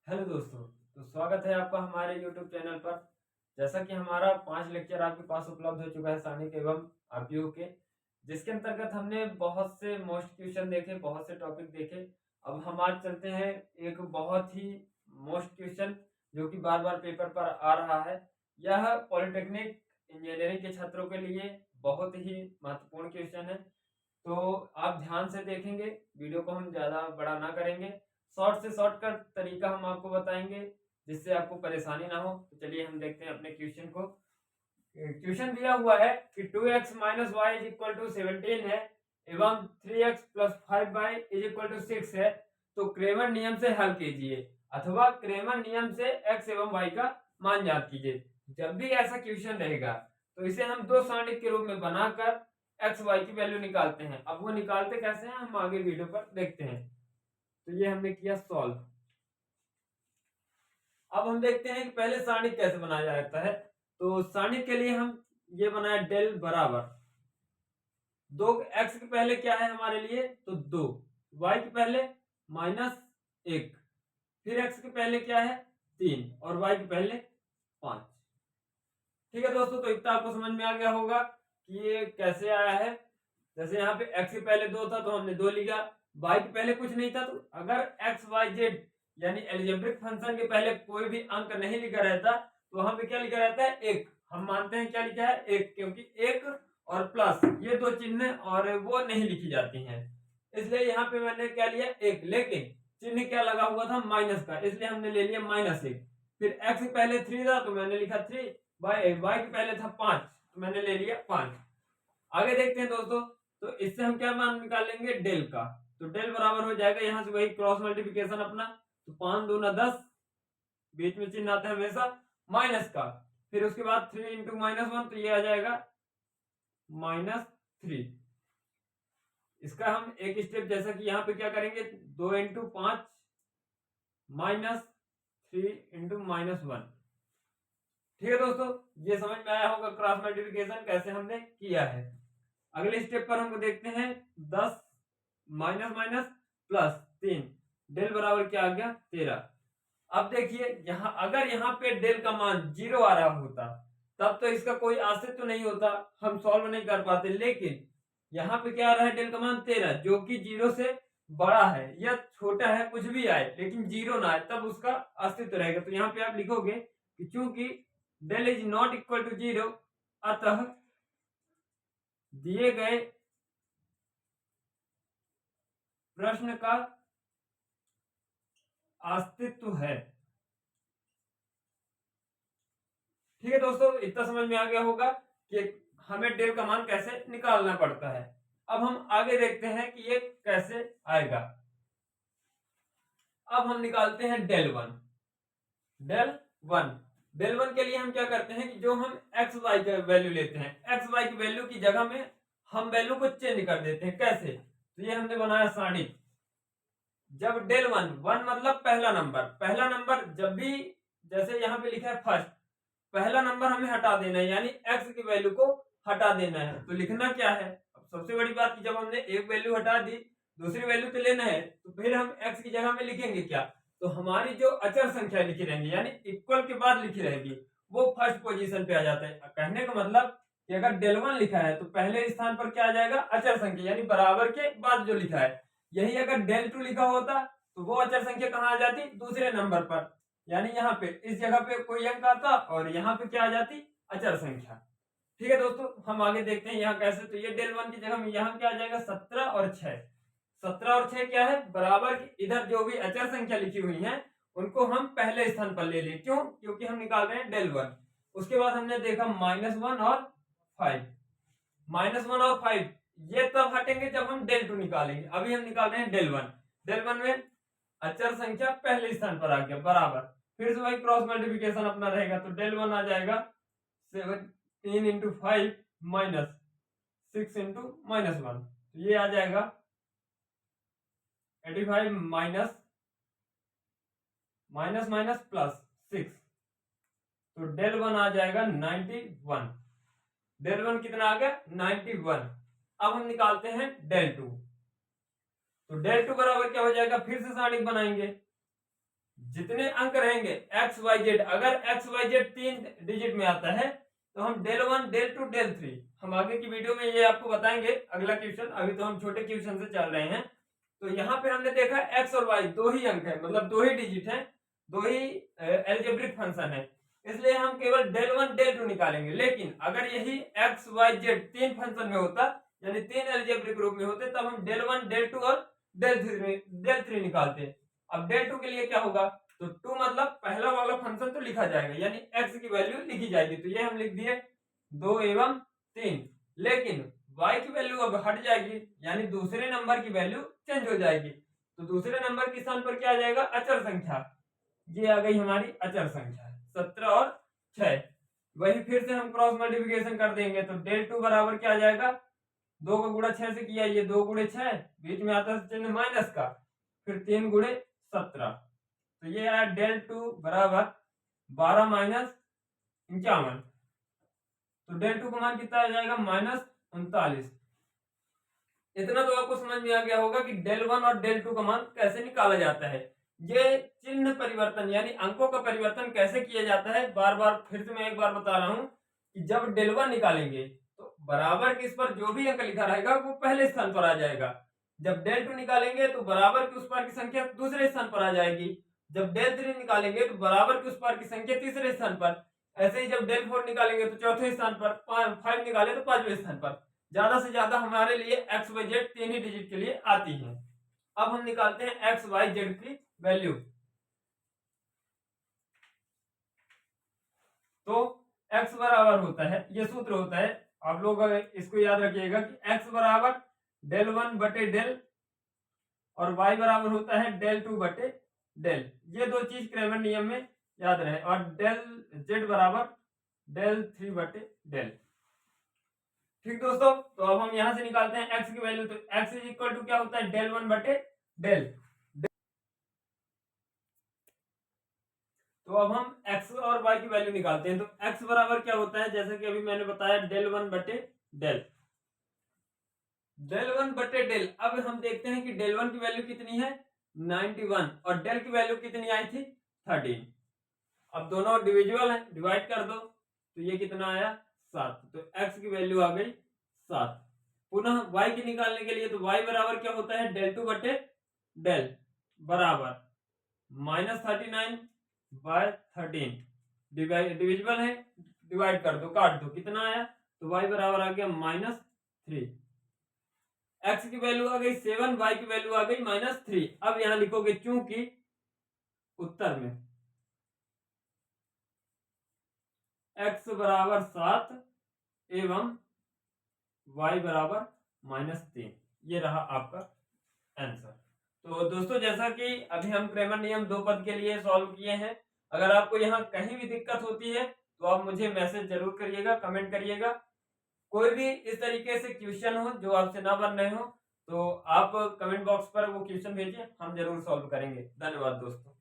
Hello दोस्तों। तो स्वागत है आपका हमारे YouTube चैनल पर। जैसा कि हमारा 5 लेक्चर आपके पास उपलब्ध हो चुका है सानिक एवं आरपीओ के, जिसके अंतर्गत हमने बहुत से मोस्ट क्वेश्चन देखे, बहुत से टॉपिक देखे। अब हम आज चलते हैं एक बहुत ही मोस्ट क्वेश्चन जो कि बार बार पेपर पर आ रहा है। यह पॉलिटेक्निक इंजीनियरिंग के छात्रों के लिए बहुत ही महत्वपूर्ण क्वेश्चन है। तो आप ध्यान से देखेंगे, वीडियो को हम ज़्यादा बड़ा ना करेंगे। शॉर्ट से शॉर्टकट तरीका हम आपको बताएंगे जिससे आपको परेशानी ना हो। तो चलिए हम देखते हैं अपने क्वेश्चन को। क्वेश्चन दिया हुआ है कि 2x minus Y is equal to 17 है एवं 3x plus 5y is equal to 6 है। तो क्रेमर नियम से हल कीजिए अथवा क्रेमर नियम से x एवं y का मान ज्ञात कीजिए। जब भी ऐसा क्वेश्चन रहेगा तो इसे हम दो सारणिक के रूप में बनाकर एक्स वाई की वैल्यू निकालते हैं। अब वो निकालते कैसे हैं हम आगे वीडियो पर देखते हैं। तो ये हमने किया सॉल्व। अब हम देखते हैं कि पहले सारणिक कैसे बनाया जाता है। तो सारणिक के लिए हम ये बनाया डेल बराबर दो। एक्स के पहले क्या है हमारे लिए, तो 2, वाई के पहले -1, फिर एक्स के पहले क्या है 3 और वाई के पहले 5। ठीक है दोस्तों, तो इतना आपको समझ में आ गया होगा कि ये कैसे आया है। जैसे यहाँ पे x के पहले 2 था तो हमने 2 लिया, y के पहले कुछ नहीं था। तो अगर x y z यानी एल्जेब्रिक फंक्शन के पहले कोई भी अंक नहीं लिखा रहता तो वहां पे क्या लिखा रहता है, 1। हम मानते हैं क्या लिखा है, 1, क्योंकि 1 और प्लस ये दो चिन्ह और वो नहीं लिखी जाती हैं, इसलिए यहाँ पे मैंने क्या लिया 1। लेकिन चिन्ह क्या लगा हुआ था, माइनस का, इसलिए हमने ले लिया -1। फिर x के पहले 3 था तो मैंने लिखा 3, y के पहले था 5 तो मैंने ले लिया 5। आगे देखते हैं दोस्तों। तो इससे हम क्या मान निकालेंगे, डेल का। तो डेल बराबर हो जाएगा यहां से वही क्रॉस मल्टीप्लिकेशन अपना। तो 5 दूना 10, बीच में चिन्ह आता है हमेशा माइनस का। फिर उसके बाद 3 इंटू -1 तो ये आ जाएगा -3। इसका हम एक स्टेप जैसा कि यहाँ पे क्या करेंगे, 2 इंटू 5 -3 इंटू -1। ठीक है दोस्तों, ये समझ में आया होगा क्रॉस मल्टीप्लिकेशन कैसे हमने किया है। अगले स्टेप पर हमको देखते हैं 10 माइनस माइनस प्लस 3, डेल बराबर क्या आ गया 13। अब देखिए यहाँ अगर यहाँ पे डेल का मान 0 आ रहा होता तब तो इसका कोई अस्तित्व नहीं होता, हम सॉल्व नहीं कर पाते। लेकिन यहाँ पे क्या आ रहा है, डेल का मान 13 जो कि 0 से बड़ा है या छोटा है, कुछ भी आए लेकिन 0 ना आए तब उसका अस्तित्व रहेगा। तो यहाँ पे आप लिखोगे कि चूंकि del is not equal to 0 अतः दिए गए प्रश्न का अस्तित्व है। ठीक है दोस्तों, इतना समझ में आ गया होगा कि हमें डेल का मान कैसे निकालना पड़ता है। अब हम आगे देखते हैं कि ये कैसे आएगा। अब हम निकालते हैं डेल वन। डेल वन के लिए हम क्या करते हैं कि जो हम एक्स वाई का वैल्यू लेते हैं, एक्स वाई की वैल्यू की जगह में हम वैल्यू को चेंज कर देते हैं। कैसे, तो ये हमने बनाया सारणिक। जब डेल वन मतलब पहला नंबर जब भी, जैसे यहाँ पे लिखा है फर्स्ट, पहला नंबर हमें हटा देना है, यानी x की वैल्यू को हटा देना है। तो लिखना क्या है, अब सबसे बड़ी बात कि जब हमने एक वैल्यू हटा दी दूसरी वैल्यू तो लेना है, तो फिर हम x की जगह में लिखेंगे क्या, तो हमारी जो अचर संख्या लिखी रहेंगी यानी इक्वल के बाद लिखी रहेगी वो फर्स्ट पोजीशन पे आ जाता है। कहने का मतलब कि अगर डेल वन लिखा है तो पहले स्थान पर क्या आ जाएगा, अचर संख्या, यानी बराबर के बाद जो लिखा है। यही अगर डेल टू लिखा होता तो वो अचर संख्या कहाँ आ जाती, दूसरे नंबर पर, यानी यहाँ पे इस जगह पे कोई अंक आता और यहाँ पे क्या आ जाती, अचर संख्या। ठीक है दोस्तों, हम आगे देखते हैं यहाँ कैसे। तो ये डेल वन की जगह में यहाँ क्या आ जाएगा 17 और 6। 17 और 6 क्या है, बराबर की इधर जो भी अचर संख्या लिखी हुई है उनको हम पहले स्थान पर ले लें। क्यों, क्योंकि हम निकाल रहे हैं डेल वन। उसके बाद हमने देखा -1 और 5। -1 और 5 ये तब हटेंगे जब हम डेल टू निकालेंगे। अभी हम निकाल रहे हैं डेल वन। डेल वन में अचर संख्या पहले स्थान पर आ गया बराबर, फिर से वही क्रॉस मल्टीप्लिकेशन अपना रहेगा। तो डेल वन आ जाएगा 17 इंटू 5 -6 इंटू -1, तो ये आ जाएगा 85 माइनस प्लस 6। तो डेल वन आ जाएगा 91। डेल वन कितना आ गया 91। अब हम निकालते हैं डेल टू। तो डेल टू बराबर क्या हो जाएगा, फिर से सारणिक बनाएंगे। जितने अंक रहेंगे एक्स वाई जेड, अगर एक्स वाई जेड 3 डिजिट में आता है तो हम डेल 1 डेल 2 डेल 3, हम आगे की वीडियो में ये आपको बताएंगे अगला क्वेश्चन, अभी तो हम छोटे क्वेश्चन से चल रहे हैं। तो यहाँ पे हमने देखा एक्स और वाई दो ही अंक है, मतलब दो ही डिजिट है, दो ही एल्जेब्रिक फंक्शन है, इसलिए हम केवल डेल 1 डेल 2 निकालेंगे। लेकिन अगर यही एक्स वाई जेड 3 फंक्शन में होता, यानी 3 एल्जेब्रिक ग्रुप में होते, तब हम डेल 1 डेल 2 और डेल 3 निकालते। अब डेल 2 के लिए क्या होगा, तो 2 मतलब पहला वाला फंक्शन तो लिखा जाएगा, यानी x की वैल्यू लिखी जाएगी, तो ये हम लिख दिए 2 एवं 3। लेकिन y की वैल्यू अब हट जाएगी, यानी दूसरे नंबर की वैल्यू चेंज हो जाएगी, तो दूसरे नंबर के स्थान पर क्या आ जाएगा, अचर संख्या। ये आ गई हमारी अचर संख्या 17 और 6। वही फिर से हम क्रॉस मल्टीप्लिकेशन कर देंगे, तो डेल 2 बराबर क्या आ जाएगा, 2 का गुणा 6 से किया, ये 2 गुणे 6, बीच में आता है चिन्ह माइनस का, फिर 3 गुणे 17, तो ये आया डेल 2 बराबर 12 माइनस 51, तो डेल 2 का मान कितना आ जाएगा, -39। इतना तो आपको समझ में आ गया होगा कि डेल 1 और डेल 2 का मान कैसे निकाला जाता है। ये चिन्ह परिवर्तन यानी अंकों का परिवर्तन कैसे किया जाता है, बार बार फिर से मैं एक बार बता रहा हूं कि जब डेल 1 निकालेंगे तो बराबर के इस पर जो भी अंक लिखा रहेगा वो पहले स्थान पर आ जाएगा। जब डेल 2 निकालेंगे तो बराबर के उस पार की संख्या दूसरे स्थान पर आ जाएगी। जब डेल 3 निकालेंगे तो बराबर के उस पार की संख्या तीसरे स्थान पर। ऐसे ही जब डेल 4 निकालेंगे तो चौथे स्थान पर, 5 निकाले तो 5वें स्थान पर। ज्यादा से ज्यादा हमारे लिए एक्स वाई जेड 3 ही डिजिट के लिए आती है। अब हम निकालते हैं एक्स वाई जेड की वैल्यू। तो x बराबर होता है, ये सूत्र होता है, आप लोग इसको याद रखिएगा कि x बराबर डेल 1 बटे डेल और y बराबर होता है डेल 2 बटे डेल। ये दो चीज क्रेमर नियम में याद रहे। और डेल z बराबर डेल 3 बटे डेल। ठीक दोस्तों, तो अब हम यहां से निकालते हैं x की वैल्यू। तो x इज इक्वल टू क्या होता है, डेल 1 बटे डेल। तो अब हम x और y की वैल्यू निकालते हैं। तो x बराबर क्या होता है, जैसे कि अभी मैंने बताया डेल 1 बटे डेल, डेल 1 बटे डेल। अब हम देखते हैं कि डेल 1 की वैल्यू कितनी है, 91, और डेल की वैल्यू कितनी आई थी, 13। अब दोनों डिविजिबल है, डिवाइड कर दो, तो ये कितना आया, 7। तो x की वैल्यू आ गई 7। पुनः y की निकालने के लिए, तो y बराबर क्या होता है, डेल 2 बटे डेल बराबर -39 बाय 13, डिविजिबल है, डिवाइड कर दो, काट दो, कितना आया, तो y बराबर आ गया -3। x की वैल्यू आ गई 7, y की वैल्यू आ गई -3। अब यहां लिखोगे चूंकि उत्तर में x बराबर 7 एवं y बराबर -3, ये रहा आपका आंसर। तो दोस्तों, जैसा कि अभी हम क्रेमर नियम 2 पद के लिए सॉल्व किए हैं, अगर आपको यहाँ कहीं भी दिक्कत होती है तो आप मुझे मैसेज जरूर करिएगा, कमेंट करिएगा। कोई भी इस तरीके से क्वेश्चन हो जो आपसे ना बन रहे हो तो आप कमेंट बॉक्स पर वो क्वेश्चन भेजिए, हम जरूर सॉल्व करेंगे। धन्यवाद दोस्तों।